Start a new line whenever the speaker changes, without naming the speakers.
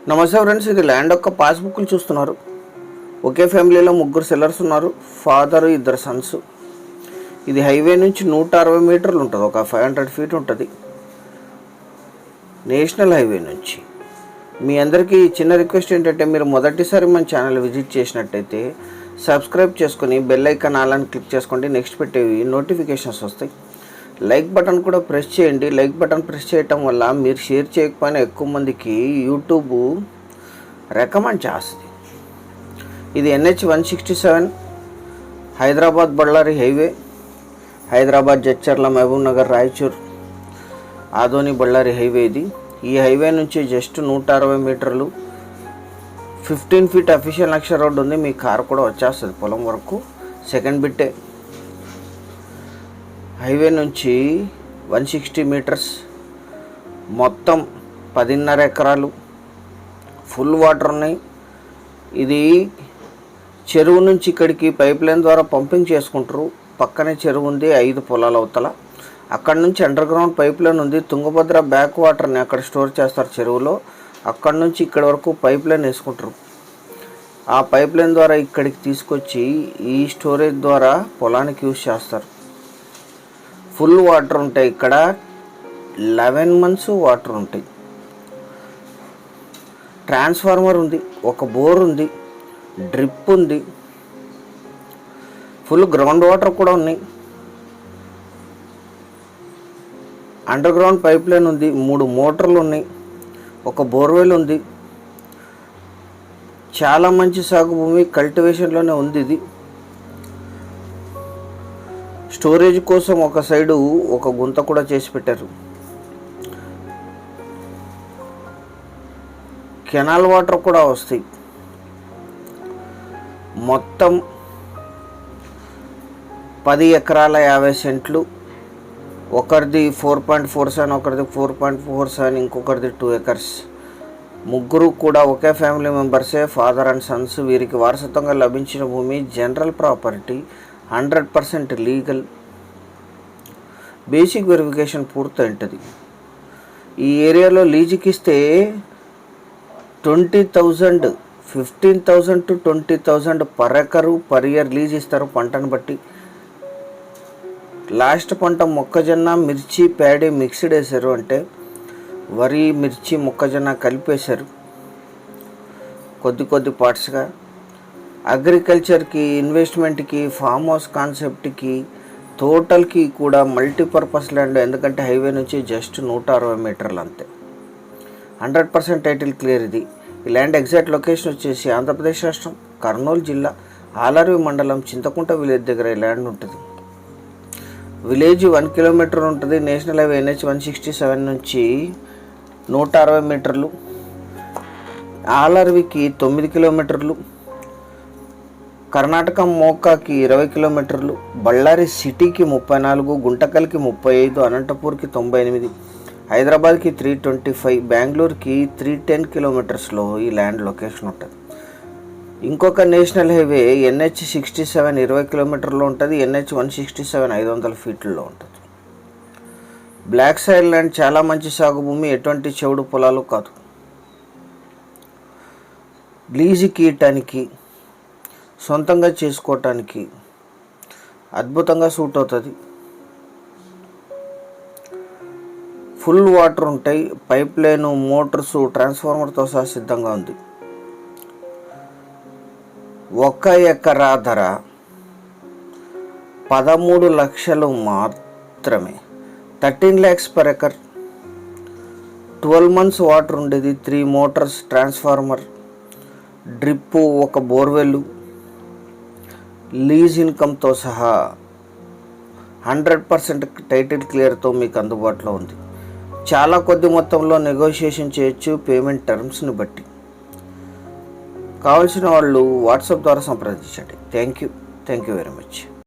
నమస్తే ఫ్రెండ్స్, ఇది ల్యాండ్ యొక్క పాస్బుక్లు చూస్తున్నారు. ఒకే ఫ్యామిలీలో ముగ్గురు సెల్లర్స్ ఉన్నారు. ఫాదరు, ఇద్దరు సన్స్. ఇది హైవే నుంచి 160 మీటర్లు ఉంటుంది, ఒక 500 ఫీట్ ఉంటుంది నేషనల్ హైవే నుంచి. మీ అందరికీ చిన్న రిక్వెస్ట్ ఏంటంటే, మీరు మొదటిసారి మన ఛానల్ విజిట్ చేసినట్టయితే సబ్స్క్రైబ్ చేసుకొని బెల్ ఐకాన్ ఆల్ క్లిక్ చేసుకోండి. నెక్స్ట్ పెట్టేవి నోటిఫికేషన్స్ వస్తాయి. లైక్ బటన్ కూడా ప్రెస్ చేయండి. లైక్ బటన్ ప్రెస్ చేయటం వల్ల మీరు షేర్ చేయకపోయినా ఎక్కువ మందికి యూట్యూబ్ రికమెండ్ చేస్తుంది. ఇది NH 167 Hyderabad Bellary highway, Hyderabad Jadcherla, Mahbubnagar, Raichur, Adoni Bellary highway ఇది. ఈ హైవే నుంచి జస్ట్ 160 మీటర్లు 15 ఫీట్ అఫీషియల్ నక్ష రోడ్ ఉంది. మీ కారు కూడా వచ్చేస్తుంది పొలం వరకు. సెకండ్ బిట్టే హైవే నుంచి 160 మీటర్స్, మొత్తం 10.5 ఎకరాలు, ఫుల్ వాటర్ ఉన్నాయి. ఇది చెరువు నుంచి ఇక్కడికి పైప్ లైన్ ద్వారా పంపింగ్ చేసుకుంటారు. పక్కనే చెరువు ఉంది, 5 పొలాల అవతల. అక్కడ నుంచి అండర్ గ్రౌండ్ పైప్ లైన్ ఉంది. తుంగభద్ర బ్యాక్ వాటర్ని అక్కడ స్టోర్ చేస్తారు చెరువులో. అక్కడ నుంచి ఇక్కడ వరకు పైప్ లైన్ వేసుకుంటారు. ఆ పైప్ లైన్ ద్వారా ఇక్కడికి తీసుకొచ్చి ఈ స్టోరేజ్ ద్వారా పొలానికి యూజ్ చేస్తారు. ఫుల్ వాటర్ ఉంటాయి. ఇక్కడ 11 months వాటర్ ఉంటాయి. ట్రాన్స్ఫార్మర్ ఉంది, ఒక బోర్ ఉంది, డ్రిప్ ఉంది, ఫుల్ గ్రౌండ్ వాటర్ కూడా ఉన్నాయి. అండర్ గ్రౌండ్ పైప్ లైన్ ఉంది, 3 మోటార్లు ఉన్నాయి, ఒక బోర్వెల్ ఉంది. చాలా మంచి సాగు భూమి, కల్టివేషన్లోనే ఉంది ఇది. స్టోరేజ్ కోసం ఒక సైడు ఒక గుంత కూడా చేసి పెట్టారు. కెనాల్ వాటర్ కూడా వస్తాయి. మొత్తం 10 ఎకరాల 50 సెంట్లు. ఒకరిది 4.47, ఒకరిది 4.47, ఇంకొకరిది 2 acres. ముగ్గురు కూడా ఒకే ఫ్యామిలీ మెంబర్సే, ఫాదర్ అండ్ సన్స్. వీరికి వారసత్వంగా లభించిన భూమి general property, 100% legal. Basic verification పూర్తి ఉంటుంది. ఈ ఏరియాలో లీజుకి ఇస్తే 20,000, 15,000 to 20,000 per acre per year lease ఇస్తారు పంటను బట్టి. లాస్ట్ పంట మొక్కజొన్న, మిర్చి, ప్యాడీ మిక్స్డ్ వేశారు. అంటే వరి, మిర్చి, మొక్కజొన్న కలిపేశారు కొద్ది పార్ట్స్గా. అగ్రికల్చర్కి, ఇన్వెస్ట్మెంట్కి, ఫామ్ హౌస్ కాన్సెప్ట్కి, టోటల్కి కూడా మల్టీపర్పస్ ల్యాండ్. ఎందుకంటే హైవే నుంచి జస్ట్ 160 మీటర్లు అంతే. 100% టైటిల్ క్లియర్ ఇది. ఈ ల్యాండ్ ఎగ్జాక్ట్ లొకేషన్ వచ్చేసి ఆంధ్రప్రదేశ్ రాష్ట్రం, కర్నూలు జిల్లా, ఆలర్వి మండలం, చింతకుంట విలేజ్ దగ్గర ఈ ల్యాండ్ ఉంటుంది. విలేజ్ 1 కిలోమీటర్ ఉంటుంది. నేషనల్ హైవే NH 167 నుంచి 160 మీటర్లు. ఆలర్వికి 9 కిలోమీటర్లు. కర్ణాటక మోకాకి 20 కిలోమీటర్లు. బళ్ళారి సిటీకి 34, గుంటకల్కి 35, అనంతపూర్కి 98, హైదరాబాద్కి 325, బెంగళూరుకి 310 కిలోమీటర్స్లో ఈ ల్యాండ్ లొకేషన్ ఉంటుంది. ఇంకొక నేషనల్ హైవే NH 67 20 కిలోమీటర్లో ఉంటుంది. NH 167 500 ఫీట్లలో ఉంటుంది. బ్లాక్ సైడ్ ల్యాండ్, చాలా మంచి సాగు భూమి, ఎటువంటి చెవుడు పొలాలు కాదు. లీజుకి ఇవ్వటానికి, సొంతంగా చేసుకోవటానికి అద్భుతంగా సూట్ అవుతుంది. ఫుల్ వాటర్ ఉంటాయి. పైప్ లైను, మోటార్సు, ట్రాన్స్ఫార్మర్తో సహా సిద్ధంగా ఉంది. 1 ఎకరా ధర 13 లక్షలు మాత్రమే. 13 lakhs per acre. 12 months water ఉండేది. 3 మోటార్స్, ట్రాన్స్ఫార్మర్, డ్రిప్పు, ఒక బోర్వెల్, లీజ్ ఇన్కమ్తో సహా 100% టైటిల్ క్లియర్తో మీకు అందుబాటులో ఉంది. చాలా కొద్ది మొత్తంలో నెగోషియేషన్ చేయొచ్చు పేమెంట్ టర్మ్స్ని బట్టి. కావాల్సిన వాళ్ళు వాట్సాప్ ద్వారా సంప్రదించండి. Thank you very much.